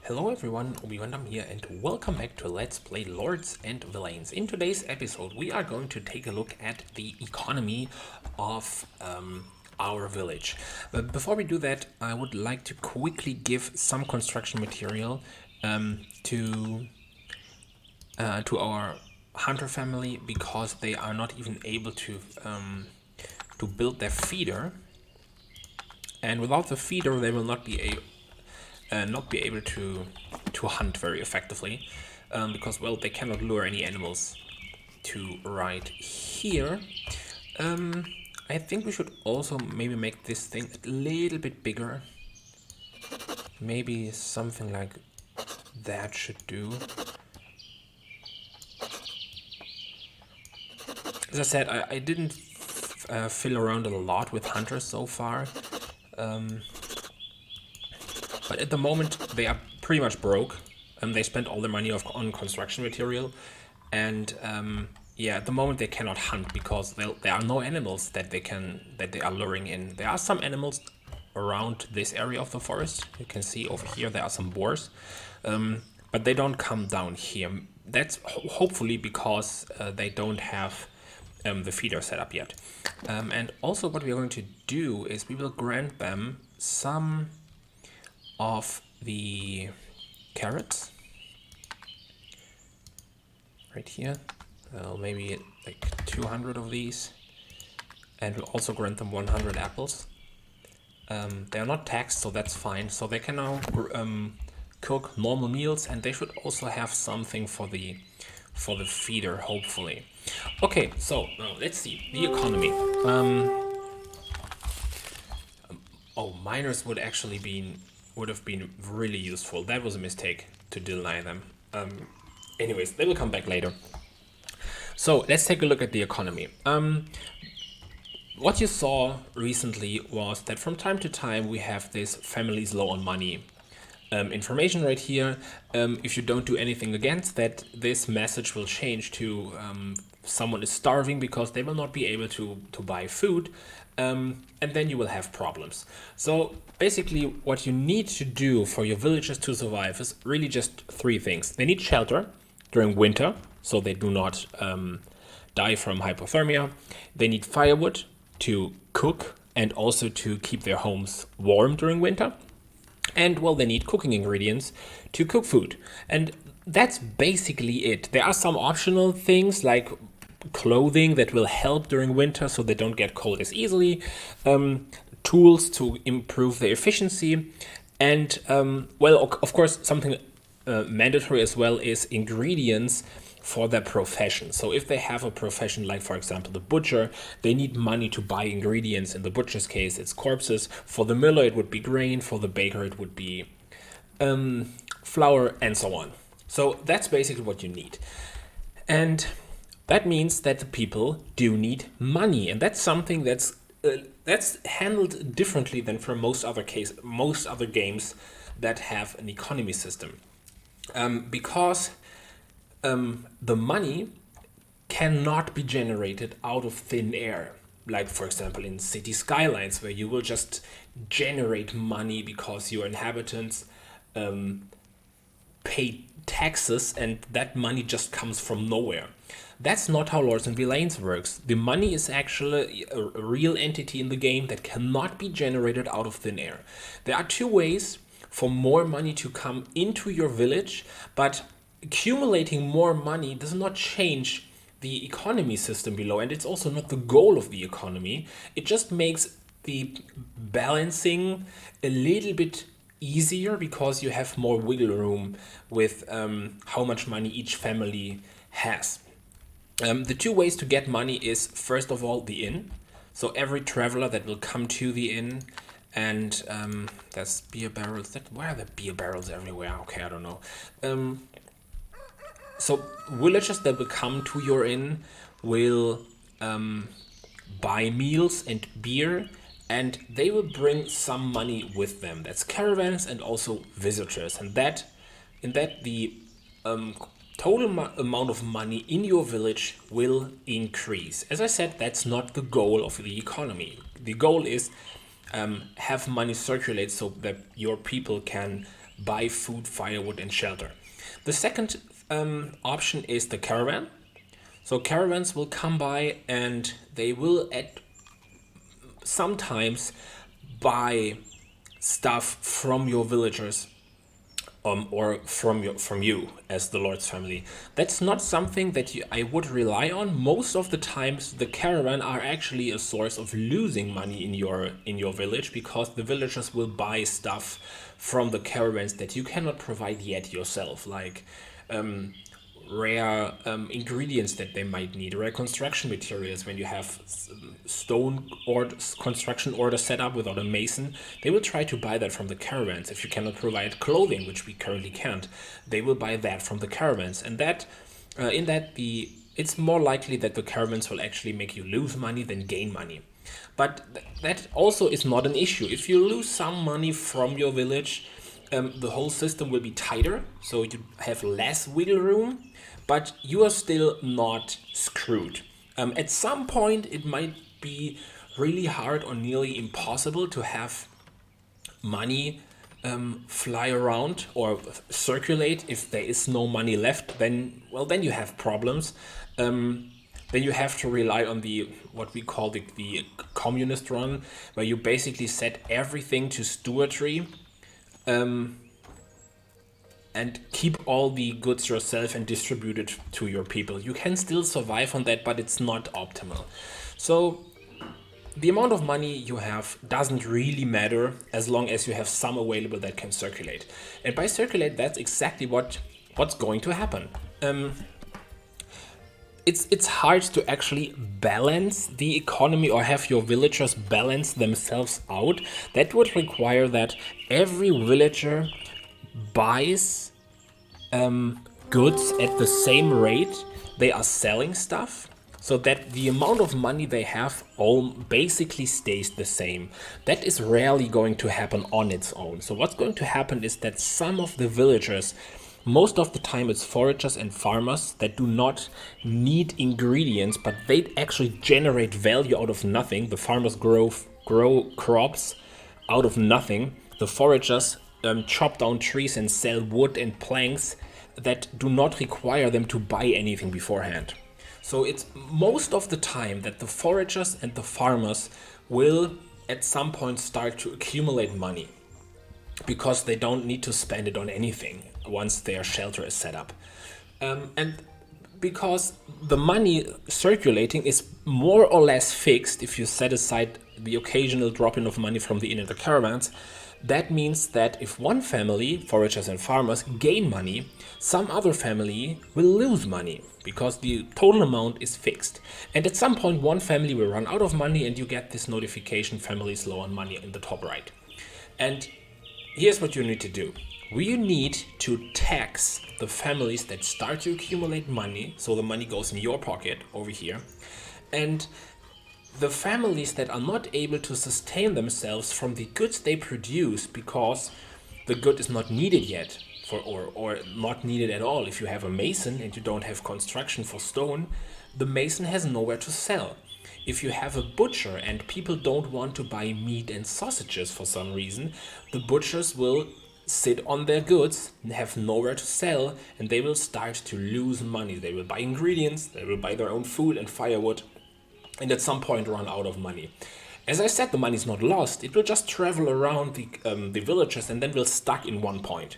Hello everyone, ObiVanDamme here and welcome back to Let's Play Lords and Villeins. In today's episode we are going to take a look at the economy of our village. But before we do that, I would like to quickly give some construction material to our hunter family, because they are not even able to build their feeder, and without the feeder they will not be able to hunt very effectively, because, well, they cannot lure any animals to right here. I think we should also maybe make this thing a little bit bigger. Maybe something like that should do. As I said, I didn't fill around a lot with hunters so far. But at the moment, they are pretty much broke. They spent all their money on construction material. And yeah, at the moment they cannot hunt because there are no animals that they are luring in. There are some animals around this area of the forest. You can see over here there are some boars. But they don't come down here. That's hopefully because they don't have the feeder set up yet. And also what we're going to do is we will grant them some of the carrots right here. Well, maybe like 200 of these, and we'll also grant them 100 apples. They are not taxed, so that's fine. So they can now cook normal meals, and they should also have something for the feeder, hopefully. Okay, so now let's see the economy. Oh, miners would have been really useful. That was a mistake to deny them. Anyways, they will come back later. So let's take a look at the economy. What you saw recently was that from time to time we have this families low on money information right here. If you don't do anything against that, this message will change to someone is starving because they will not be able to buy food. And then you will have problems. So basically what you need to do for your villagers to survive is really just three things. They need shelter during winter, so they do not die from hypothermia. They need firewood to cook and also to keep their homes warm during winter. And, well, they need cooking ingredients to cook food. And that's basically it. There are some optional things like clothing that will help during winter so they don't get cold as easily, tools to improve their efficiency, and well, of course, something mandatory as well is ingredients for their profession. So if they have a profession like, for example, the butcher, they need money to buy ingredients. In the butcher's case, it's corpses. For the miller, it would be grain. For the baker, it would be flour, and so on. So that's basically what you need. And that means that the people do need money, and that's something that's handled differently than for most other games that have an economy system, because the money cannot be generated out of thin air, like, for example, in City Skylines, where you will just generate money because your inhabitants pay taxes and that money just comes from nowhere. That's not how Lords and Villeins works. The money is actually a real entity in the game that cannot be generated out of thin air. There are two ways for more money to come into your village, but accumulating more money does not change the economy system below, and it's also not the goal of the economy. It just makes the balancing a little bit easier because you have more wiggle room with how much money each family has. The two ways to get money is, first of all, the inn. So every traveler that will come to the inn, and there's beer barrels. Where are the beer barrels everywhere? Okay, I don't know. So villagers that will come to your inn will buy meals and beer, and they will bring some money with them. That's caravans and also visitors, and the total amount of money in your village will increase. As I said, that's not the goal of the economy. The goal is have money circulate so that your people can buy food, firewood, and shelter. The second option is the caravan. So caravans will come by and they will at sometimes buy stuff from your villagers, or from you as the Lord's family. That's not something that I would rely on. Most of the times, the caravan are actually a source of losing money in your village, because the villagers will buy stuff from the caravans that you cannot provide yet yourself, like rare ingredients that they might need, rare construction materials. When you have stone or construction order set up without a mason, they will try to buy that from the caravans. If you cannot provide clothing, which we currently can't, they will buy that from the caravans. And that it's more likely that the caravans will actually make you lose money than gain money. But that also is not an issue. If you lose some money from your village, the whole system will be tighter, so you have less wiggle room, but you are still not screwed. At some point, it might be really hard or nearly impossible to have money fly around or circulate. If there is no money left, then you have problems. Then you have to rely on what we call the communist run, where you basically set everything to stewardry, and keep all the goods yourself and distribute it to your people. You can still survive on that, but it's not optimal. So the amount of money you have doesn't really matter as long as you have some available that can circulate. And by circulate, that's exactly what's going to happen. It's hard to actually balance the economy or have your villagers balance themselves out. That would require that every villager buys goods at the same rate they are selling stuff, so that the amount of money they have all basically stays the same. That is rarely going to happen on its own. So what's going to happen is that some of the villagers, most of the time it's foragers and farmers that do not need ingredients, but they actually generate value out of nothing. The farmers grow crops out of nothing. The foragers chop down trees and sell wood and planks that do not require them to buy anything beforehand. So it's most of the time that the foragers and the farmers will at some point start to accumulate money, because they don't need to spend it on anything once their shelter is set up. And because the money circulating is more or less fixed, if you set aside the occasional drop-in of money from the inn and the caravans, that means that if one family, foragers and farmers, gain money, some other family will lose money, because the total amount is fixed. And at some point, one family will run out of money, and you get this notification, family is low on money, in the top right. And here's what you need to do. We need to tax the families that start to accumulate money, so the money goes in your pocket over here, and the families that are not able to sustain themselves from the goods they produce because the good is not needed yet, or not needed at all. If you have a mason and you don't have construction for stone, the mason has nowhere to sell. If you have a butcher and people don't want to buy meat and sausages for some reason, the butchers will sit on their goods and have nowhere to sell, and they will start to lose money. They will buy ingredients, they will buy their own food and firewood, and at some point run out of money. As I said, the money is not lost. It will just travel around the villages and then will stuck in one point.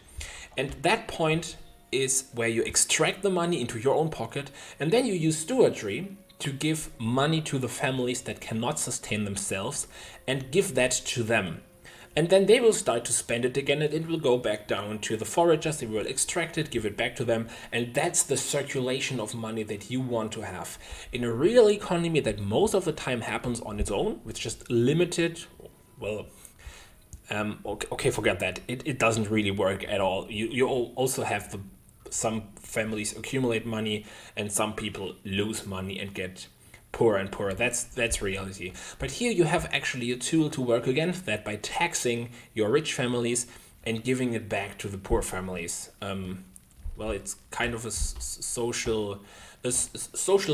And that point is where you extract the money into your own pocket, and then you use stewardry to give money to the families that cannot sustain themselves and give that to them. And then they will start to spend it again, and it will go back down to the foragers. They will extract it, give it back to them, and that's the circulation of money that you want to have. In a real economy that most of the time happens on its own, with just limited, forget that. It doesn't really work at all. You also have some families accumulate money, and some people lose money and get poorer and poorer. That's reality. But here you have actually a tool to work against that by taxing your rich families and giving it back to the poor families. It's kind of a social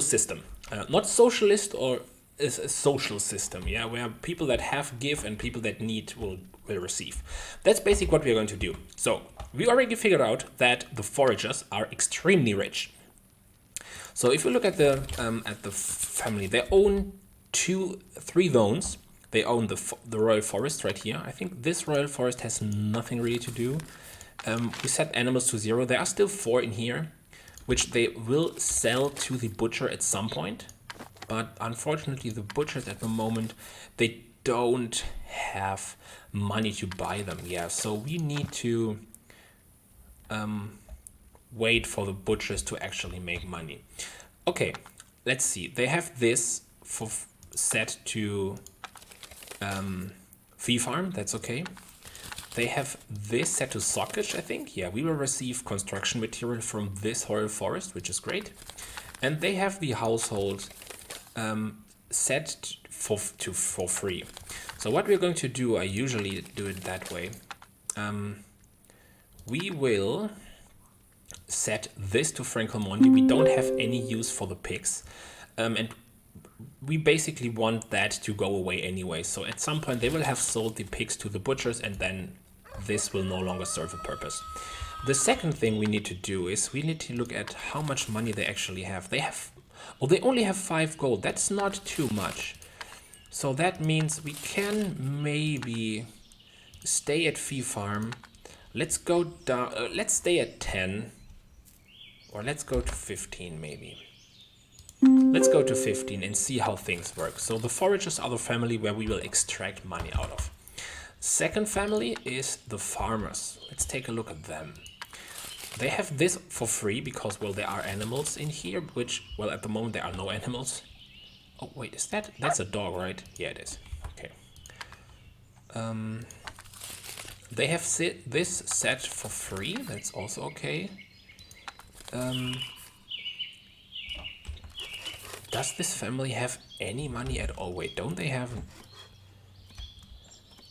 system, not socialist, or is a social system, where people that have give and people that need will receive. That's basically what we're going to do. So we already figured out that the foragers are extremely rich. So if you look at the family, they own 3 zones. They own the royal forest right here. I think this royal forest has nothing really to do. We set animals to 0. There are still 4 in here, which they will sell to the butcher at some point. But unfortunately, the butchers at the moment, they don't have money to buy them. Yeah, so we need to wait for the butchers to actually make money. Okay, let's see. They have this for set to fee farm. That's okay. They have this set to sockage, I think. Yeah, we will receive construction material from this royal forest, which is great. And they have the household set for free. So what we're going to do, I usually do it that way. We will set this to Frankelmonde. We don't have any use for the pigs. And we basically want that to go away anyway. So at some point they will have sold the pigs to the butchers, and then this will no longer serve a purpose. The second thing we need to do is we need to look at how much money they actually have. They only have 5 gold. That's not too much. So that means we can maybe stay at fee farm. Let's go down. Let's stay at 10, or let's go to 15 maybe. Let's go to 15 and see how things work. So the foragers are the family where we will extract money out of. Second family is the farmers. Let's take a look at them. They have this for free because, well, there are animals in here, which, well, at the moment there are no animals. Oh, wait, that's a dog, right? Yeah, it is. Okay. They have this set for free. That's also okay. Does this family have any money at all? Wait, don't they have...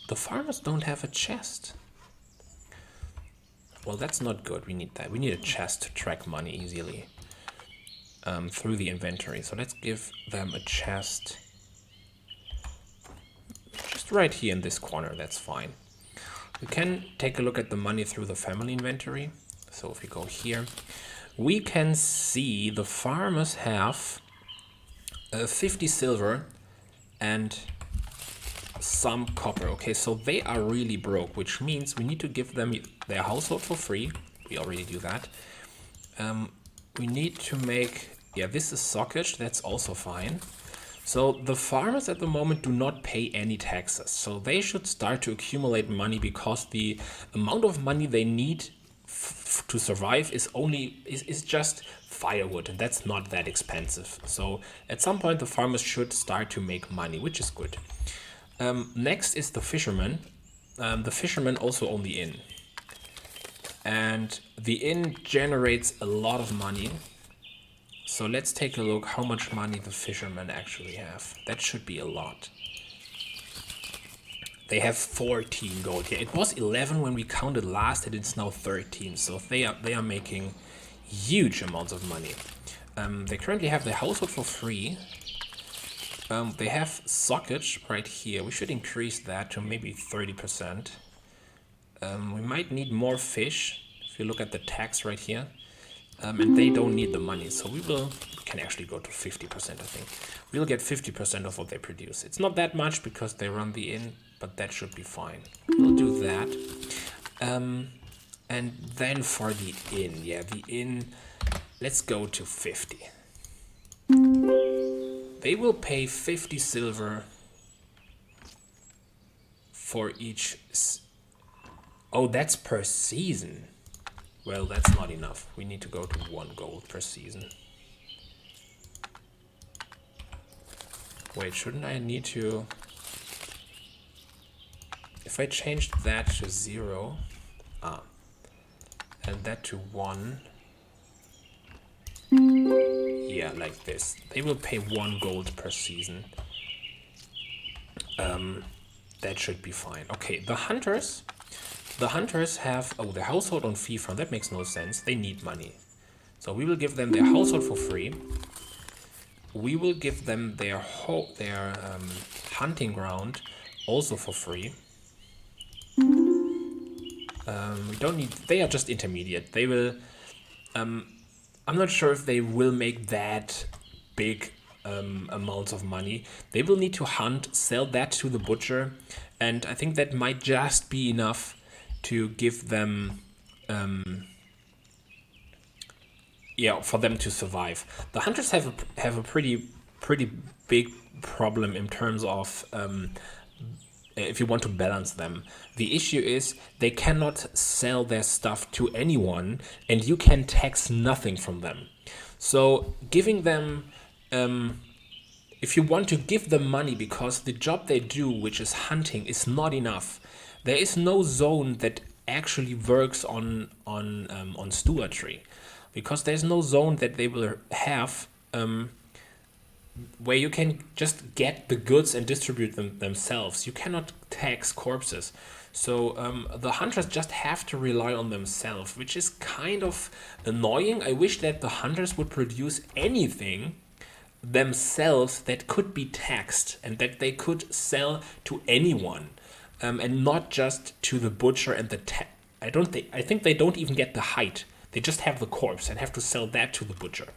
The farmers don't have a chest. Well, that's not good. We need that. We need a chest to track money easily through the inventory. So let's give them a chest just right here in this corner. That's fine. We can take a look at the money through the family inventory. So if we go here, we can see the farmers have 50 silver and some copper. Okay, so they are really broke, which means we need to give them their household for free. We already do that. We need to make, yeah, this is sockage. That's also fine. So the farmers at the moment do not pay any taxes. So they should start to accumulate money because the amount of money they need to survive is just firewood, and that's not that expensive. So at some point the farmers should start to make money, which is good. Next is the fisherman. The fishermen also own the inn, and the inn generates a lot of money. So let's take a look how much money the fishermen actually have. That should be a lot. They have 14 gold. Yeah, it was 11 when we counted last, and it's now 13. So they are making huge amounts of money. They currently have their household for free. They have sockage right here. We should increase that to maybe 30%. We might need more fish if you look at the tax right here. And they don't need the money, so we can actually go to 50%, I think. We'll get 50% of what they produce. It's not that much because they run the inn, but that should be fine. We'll do that. And then for the inn, yeah, the inn, let's go to 50. They will pay 50 silver for each... Oh, that's per season. Well, that's not enough. We need to go to 1 gold per season. Wait, shouldn't I need to... If I changed that to 0... and that to 1... Yeah, like this. They will pay 1 gold per season. That should be fine. Okay, the hunters... The hunters have, their household on fee farm. That makes no sense. They need money. So we will give them their household for free. We will give them their hunting ground also for free. We don't need. They are just intermediate. They will. I'm not sure if they will make that big amounts of money. They will need to hunt, sell that to the butcher, and I think that might just be enough to give them, yeah, for them to survive. The hunters have a pretty big problem in terms of if you want to balance them. The issue is they cannot sell their stuff to anyone, and you can tax nothing from them. So giving them, if you want to give them money because the job they do, which is hunting, is not enough, there is no zone that actually works on stewardry, because there's no zone that they will have where you can just get the goods and distribute them themselves. You cannot tax corpses. So the hunters just have to rely on themselves, which is kind of annoying. I wish that the hunters would produce anything themselves that could be taxed and that they could sell to anyone, and not just to the butcher and the I think they don't even get the hide. They just have the corpse and have to sell that to the butcher.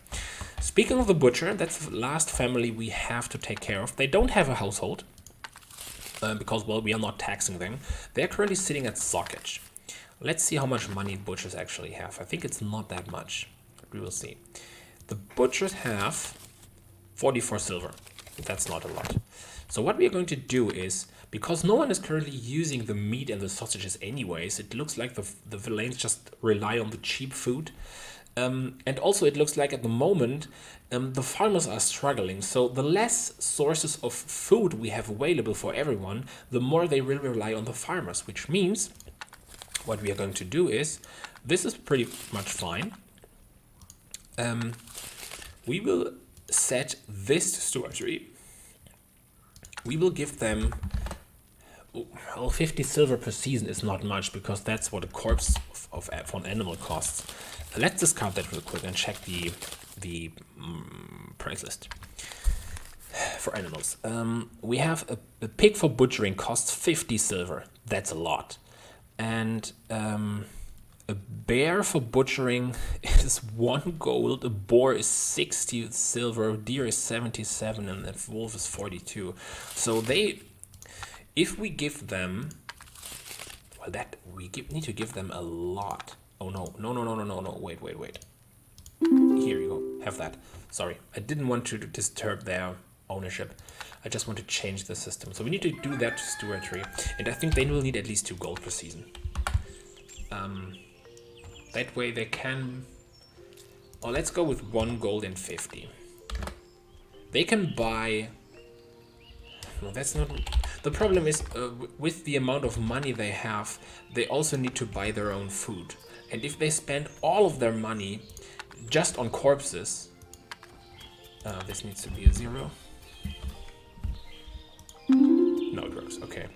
Speaking of the butcher, that's the last family we have to take care of. They don't have a household because, well, we are not taxing them. They're currently sitting at sockage. Let's see how much money butchers actually have. I think it's not that much. We will see. The butchers have 44 silver. That's not a lot. So what we are going to do is, because no one is currently using the meat and the sausages anyways, it looks like the Villeins just rely on the cheap food. And also it looks like at the moment the farmers are struggling. So the less sources of food we have available for everyone, the more they will rely on the farmers, which means what we are going to do is, this is pretty much fine. We will set this to stewardry. We will give them, well, 50 silver per season is not much because that's what a corpse of an animal costs. Let's discard that real quick and check the price list for animals. We have a pig for butchering costs 50 silver. That's a lot. And a bear for butchering is 1 gold, a boar is 60 silver, a deer is 77, and a wolf is 42. So if we give them, well, need to give them a lot. Oh no, wait. Here you go, have that. Sorry, I didn't want to disturb their ownership. I just want to change the system. So we need to do that to stewardry, and I think they will need at least 2 gold per season. That way they can, oh, let's go with 1 gold and 50. They can buy, no, that's not, the problem is with the amount of money they have, they also need to buy their own food. And if they spend all of their money just on corpses, this needs to be a 0. No, it works, okay.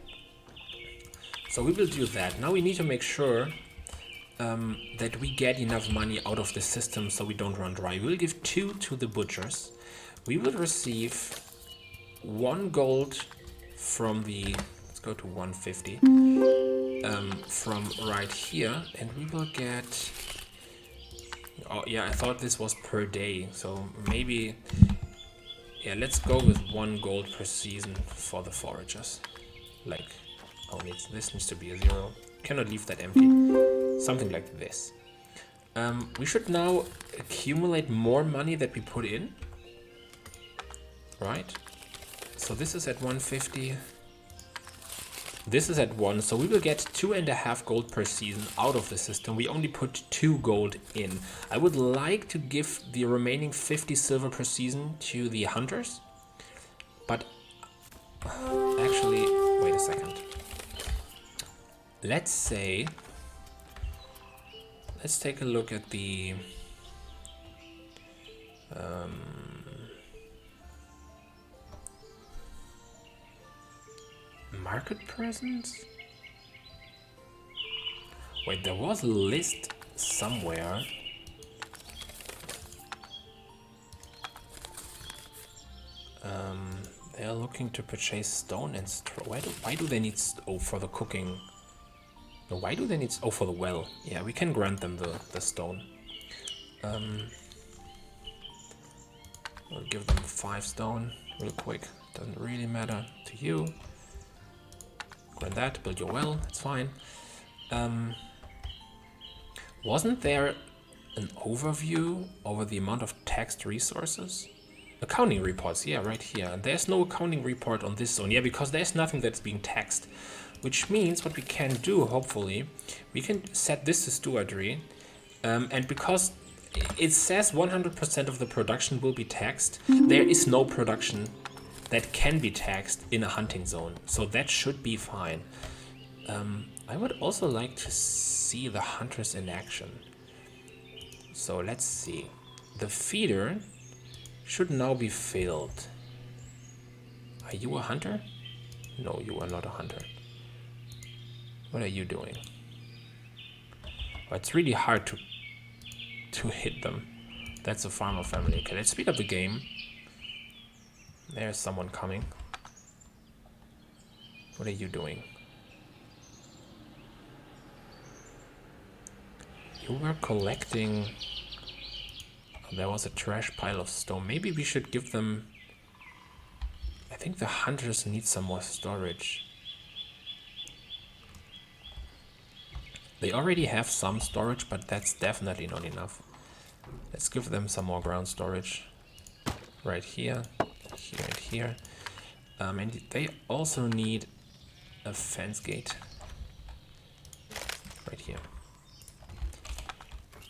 So we will do that. Now we need to make sure that we get enough money out of the system so we don't run dry. We'll give 2 to the butchers. We will receive 1 gold from the, let's go to 150, from right here, and we will get, oh yeah, I thought this was per day, so maybe, yeah, let's go with 1 gold per season for the foragers. Like, oh, this needs to be a 0. Cannot leave that empty. Something like this. We should now accumulate more money that we put in. Right? So this is at 150. This is at 1. So we will get 2.5 gold per season out of the system. We only put 2 gold in. I would like to give the remaining 50 silver per season to the hunters. But actually, wait a second. Let's say, let's take a look at the market presence. Wait, there was a list somewhere. They are looking to purchase stone and straw. Why do they need for the cooking? Why do they need... Oh, for the well. Yeah, we can grant them the stone. We'll give them 5 stone real quick. Doesn't really matter to you. Grant that, build your well, it's fine. Wasn't there an overview over the amount of taxed resources? Accounting reports, yeah, right here. And there's no accounting report on this zone. Yeah, because there's nothing that's being taxed. Which means what we can do, hopefully, we can set this to stewardry. And because it says 100% of the production will be taxed, there is no production that can be taxed in a hunting zone. So that should be fine. I would also like to see the hunters in action. So let's see. The feeder should now be filled. Are you a hunter? No, you are not a hunter. What are you doing? Well, it's really hard to hit them. That's a farmer family. Okay, let's speed up the game. There's someone coming. What are you doing? You were collecting... There was a trash pile of stone. Maybe we should give them... I think the hunters need some more storage. They already have some storage, but that's definitely not enough. Let's give them some more ground storage. Right here, here and here. And they also need a fence gate. Right here.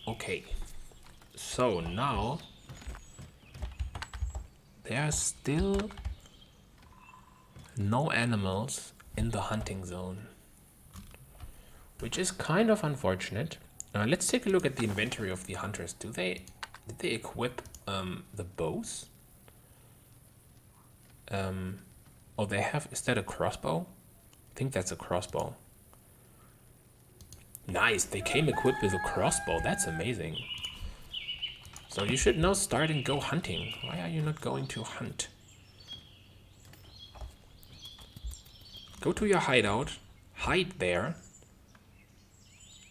Okay. So now there are still no animals in the hunting zone, which is kind of unfortunate. Let's take a look at the inventory of the hunters. Did they equip the bows? Oh, they have. Is that a crossbow? I think that's a crossbow. Nice, they came equipped with a crossbow. That's amazing. So you should now start and go hunting. Why are you not going to hunt? Go to your hideout. Hide there.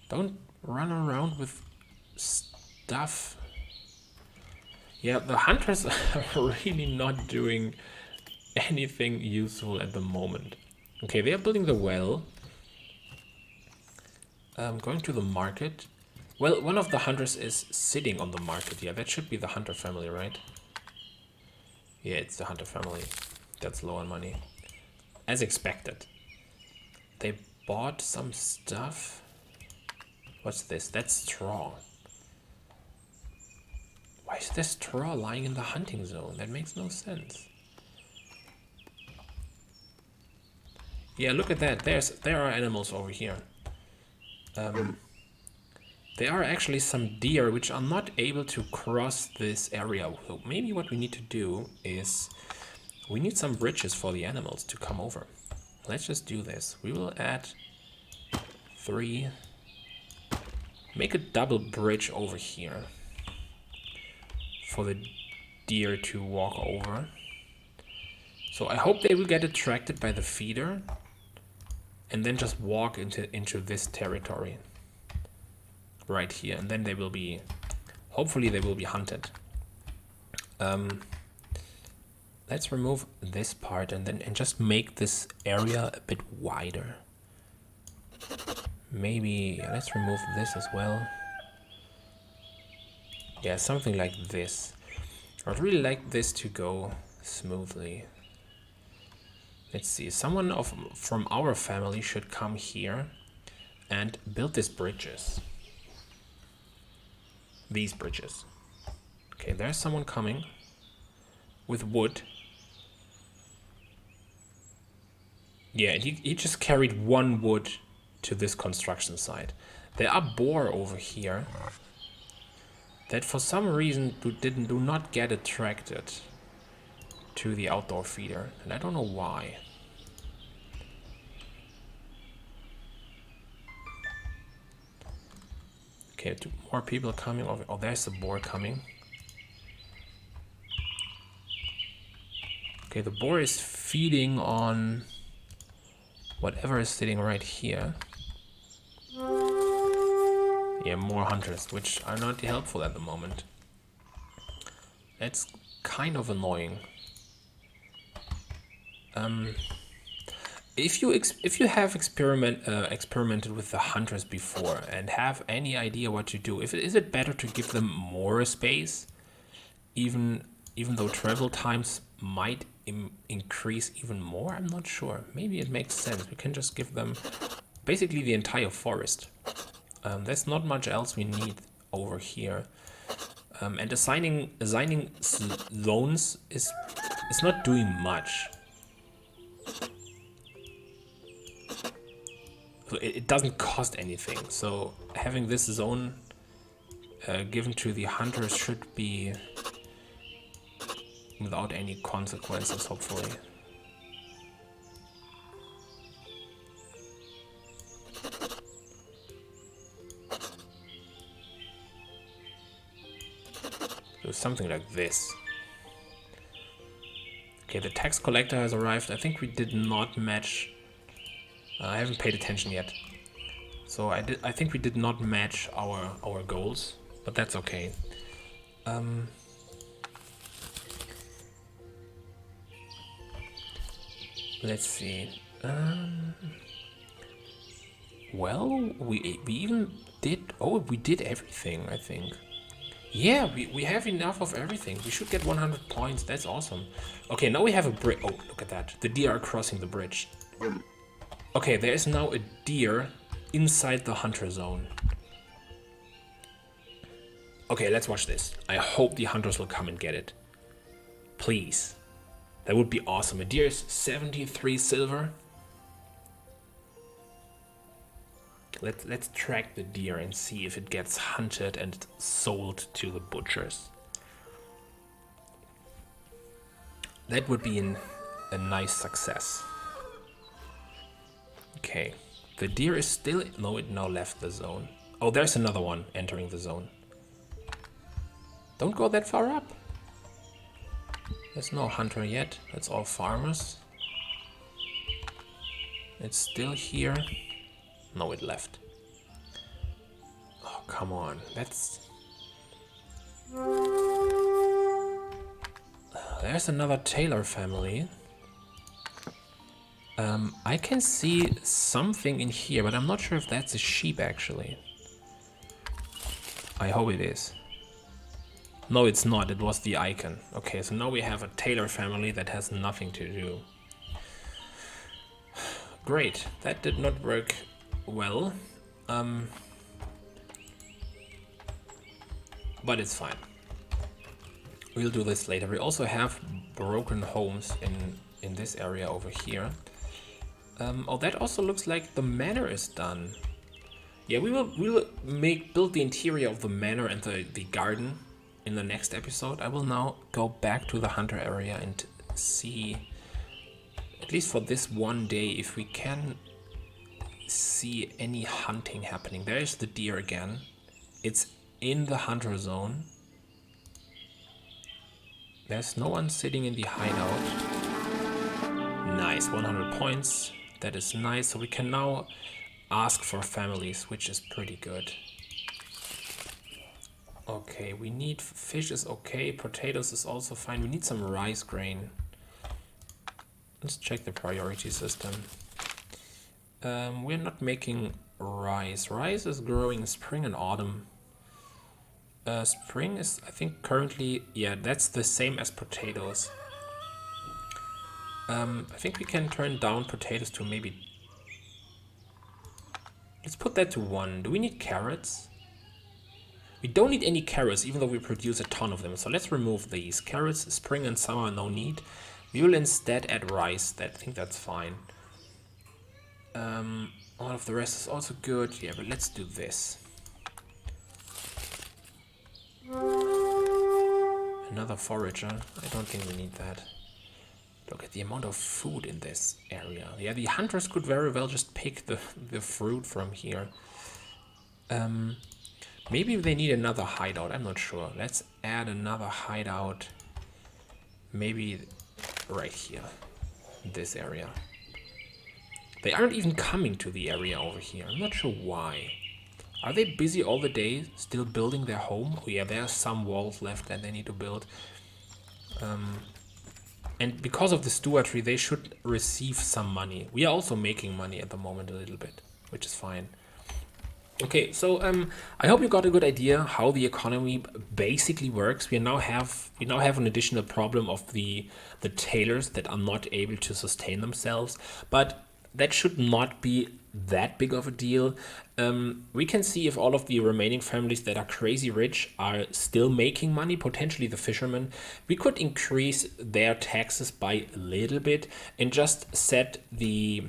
Don't run around with stuff. Yeah, the hunters are really not doing anything useful at the moment. Okay, they are building the well. Going to the market. Well, one of the hunters is sitting on the market. Yeah, that should be the hunter family, right? Yeah, it's the hunter family. That's low on money. As expected. They bought some stuff. What's this? That's straw. Why is there straw lying in the hunting zone? That makes no sense. Yeah, look at that. There are animals over here. There are actually some deer which are not able to cross this area. So maybe what we need to do is we need some bridges for the animals to come over. Let's just do this. We will add 3. Make a double bridge over here for the deer to walk over. So I hope they will get attracted by the feeder and then just walk into this territory right here, and then they will be, hopefully they will be hunted. Let's remove this part and just make this area a bit wider. Maybe let's remove this as well. Yeah, something like this. I'd really like this to go smoothly. Let's see, someone from our family should come here and build these bridges. These bridges. Okay, there's someone coming with wood. Yeah, he just carried 1 wood to this construction site. There are boar over here that for some reason do not get attracted to the outdoor feeder, and I don't know why. Okay, 2 more people coming over. Oh, there's a boar coming. Okay, the boar is feeding on whatever is sitting right here. Yeah, more hunters, which are not helpful at the moment. That's kind of annoying. If you have experimented with the hunters before and have any idea what to do, is it better to give them more space, even though travel times might increase even more? I'm not sure. Maybe it makes sense. We can just give them basically the entire forest. There's not much else we need over here. And assigning zones is not doing much. So it doesn't cost anything. So having this zone given to the hunters should be without any consequences, hopefully. Do something like this. Okay, the tax collector has arrived. I think we did not match. I haven't paid attention yet. So I think we did not match our goals, but that's okay. Let's see. Well, we even did. Oh, we did everything, I think. Yeah, we have enough of everything. We should get 100 points. That's awesome. Okay, now we have a bridge. Oh, look at that. The deer are crossing the bridge. Okay, there is now a deer inside the hunter zone. Okay, let's watch this. I hope the hunters will come and get it. Please. That would be awesome. A deer is 73 silver. Let's track the deer and see if it gets hunted and sold to the butchers. That would be a nice success. Okay, the deer is still... No, it now left the zone. Oh, there's another one entering the zone. Don't go that far up. There's no hunter yet. That's all farmers. It's still here. No, it left. Oh, come on. That's... There's another Taylor family. I can see something in here, but I'm not sure if that's a sheep, actually. I hope it is. No, it's not. It was the icon. Okay, so now we have a Taylor family that has nothing to do. Great. That did not work well. But it's fine. We'll do this later. We also have broken homes in this area over here. Oh, that also looks like the manor is done. Yeah, we'll build the interior of the manor and the garden in the next episode. I will now go back to the hunter area and see, at least for this one day, if we can see any hunting happening. There's the deer again. It's in the hunter zone. There's no one sitting in the hideout. Nice, 100 points. That is nice. So we can now ask for families, which is pretty good. Okay, we need fish is okay. Potatoes is also fine. We need some rice grain. Let's check the priority system. We're not making rice. Rice is growing in spring and autumn. Spring is, I think, currently... Yeah, that's the same as potatoes. I think we can turn down potatoes to maybe... Let's put that to 1. Do we need carrots? We don't need any carrots, even though we produce a ton of them. So let's remove these. Carrots, spring and summer, no need. We will instead add rice. I think that's fine. All of the rest is also good. Yeah, but let's do this. Another forager. I don't think we need that. Look at the amount of food in this area. Yeah, the hunters could very well just pick the fruit from here. Maybe they need another hideout. I'm not sure. Let's add another hideout. Maybe right here. This area. They aren't even coming to the area over here. I'm not sure why. Are they busy all the day still building their home? Oh yeah, there are some walls left that they need to build. And because of the stewardry, they should receive some money. We are also making money at the moment a little bit, which is fine. Okay, so I hope you got a good idea how the economy basically works. We now have an additional problem of the tailors that are not able to sustain themselves, but that should not be that big of a deal. We can see if all of the remaining families that are crazy rich are still making money, potentially the fishermen. We could increase their taxes by a little bit and just set the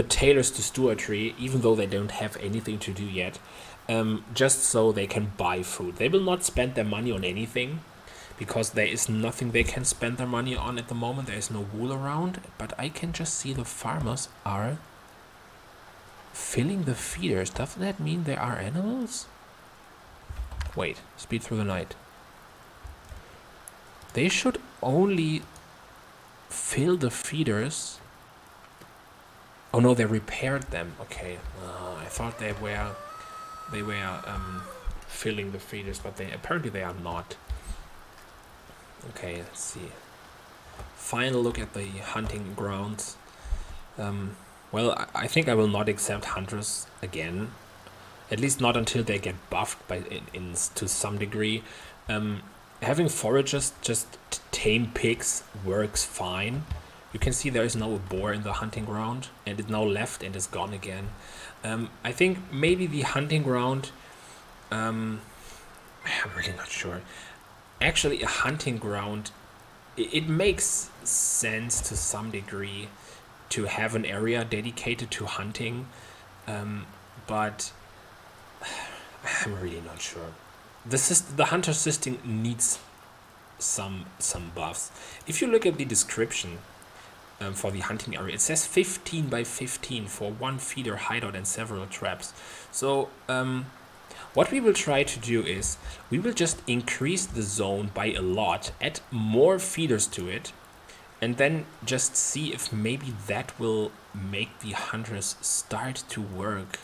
tailors to stewardry, even though they don't have anything to do yet, just so they can buy food. They will not spend their money on anything, because there is nothing they can spend their money on at the moment. There is no wool around, but I can just see the farmers are filling the feeders. Doesn't that mean there are animals? Wait, speed through the night. They should only fill the feeders. Oh no, they repaired them. Okay, I thought they were filling the feeders, but apparently they are not. Okay, let's see. Final look at the hunting grounds. Well, I think I will not accept hunters again. At least not until they get buffed to some degree. Having foragers just tame pigs works fine. You can see there is now a boar in the hunting ground, and it now left and is gone again. I think maybe the hunting ground, I'm really not sure. Actually, a hunting ground, it makes sense to some degree to have an area dedicated to hunting, but I'm really not sure. The hunter system needs some buffs. If you look at the description for the hunting area, it says 15 by 15 for one feeder, hideout, and several traps. So what we will try to do is we will just increase the zone by a lot, add more feeders to it, and then just see if maybe that will make the hunters start to work.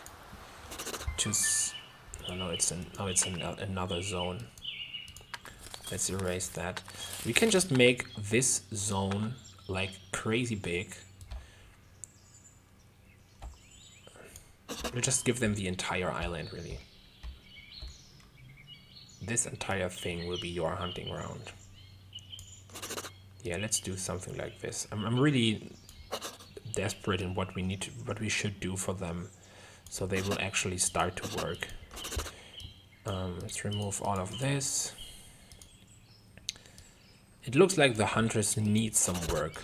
Oh no, it's another zone. Let's erase that. We can just make this zone like crazy big. We'll just give them the entire island, really. This entire thing will be your hunting ground. Yeah, let's do something like this. I'm really desperate in what we should do for them, so they will actually start to work. Let's remove all of this. It looks like the hunters need some work.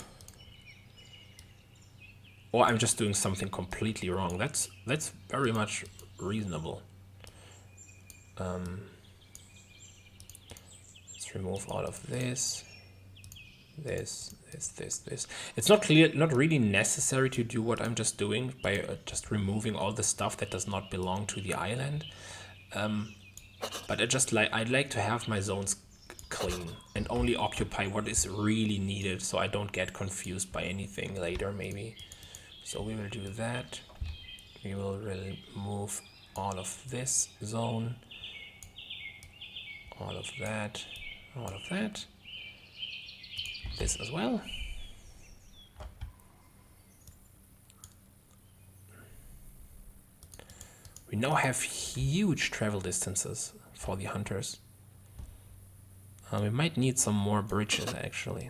Or I'm just doing something completely wrong. That's very much reasonable. Let's remove all of this. This. It's not really necessary to do what I'm just doing by just removing all the stuff that does not belong to the island. But I'd like to have my zones clean and only occupy what is really needed, so I don't get confused by anything later, maybe. So we will do that. We will remove all of this zone, all of that, this as well. We now have huge travel distances for the hunters. We might need some more bridges, actually.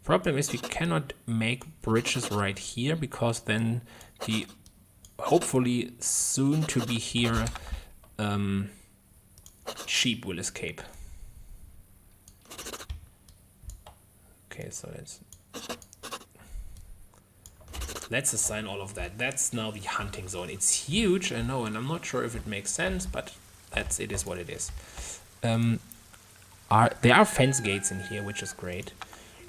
Problem is we cannot make bridges right here, because then the hopefully soon to be here sheep will escape. Okay, so let's assign all of that. That's now the hunting zone. It's huge, I know, and I'm not sure if it makes sense, but it is what it is. There are fence gates in here, which is great.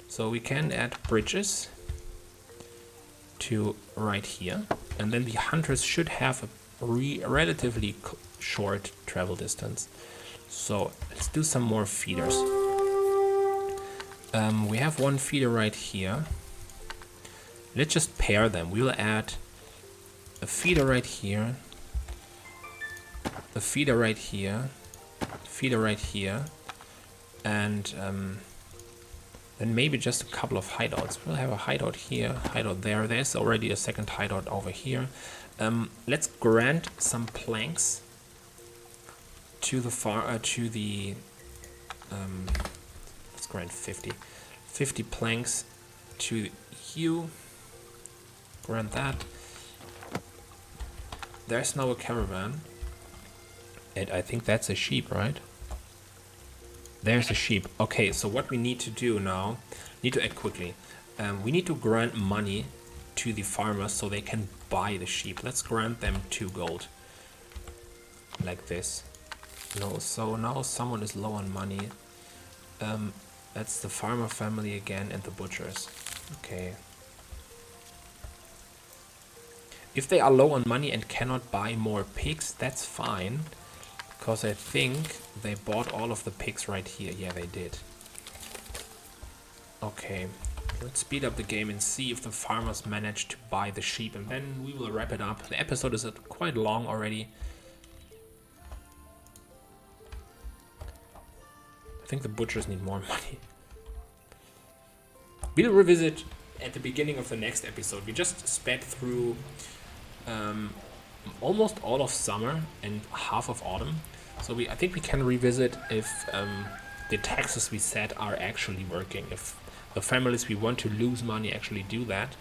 So we can add bridges to right here, and then the hunters should have a relatively short travel distance. So let's do some more feeders. We have one feeder right here. Let's just pair them. We'll add a feeder right here, a feeder right here, feeder right here, and then maybe just a couple of hideouts. We'll have a hideout here, hideout there. There's already a second hideout over here. Let's grant some planks to the let's grant 50 planks to you. Grant that. There's now a caravan, and I think that's a sheep, right? There's a sheep. Okay, so what we need to do now, need to act quickly. We need to grant money to the farmers so they can buy the sheep. Let's grant them 2 gold. Like this. No, so now someone is low on money. That's the farmer family again and the butchers. Okay. If they are low on money and cannot buy more pigs, that's fine. Because I think they bought all of the pigs right here. Yeah, they did. Okay. Let's speed up the game and see if the farmers manage to buy the sheep. And then we will wrap it up. The episode is quite long already. I think the butchers need more money. We'll revisit at the beginning of the next episode. We just sped through almost all of summer and half of autumn. So I think we can revisit if the taxes we set are actually working. If the families we want to lose money actually do that.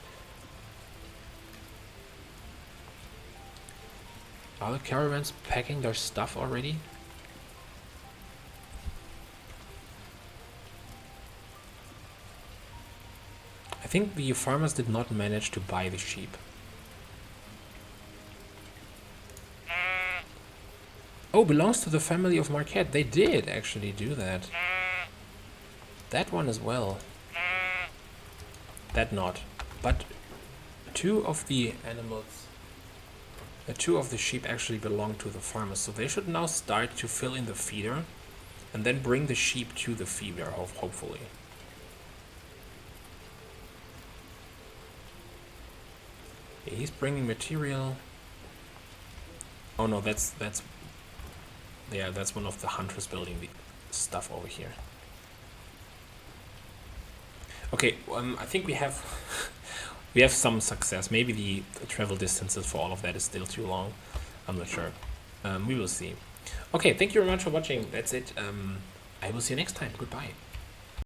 Are the caravans packing their stuff already? I think the farmers did not manage to buy the sheep. Oh, belongs to the family of Marquette. They did actually do that. That one as well. That not. But 2 of the animals, 2 of the sheep actually belong to the farmers. So they should now start to fill in the feeder and then bring the sheep to the feeder, hopefully. Okay, he's bringing material. Oh no, that's one of the hunters building the stuff over here. Okay, I think we have some success. Maybe the travel distances for all of that is still too long. I'm not sure. We will see. Okay, thank you very much for watching. That's it. I will see you next time. Goodbye.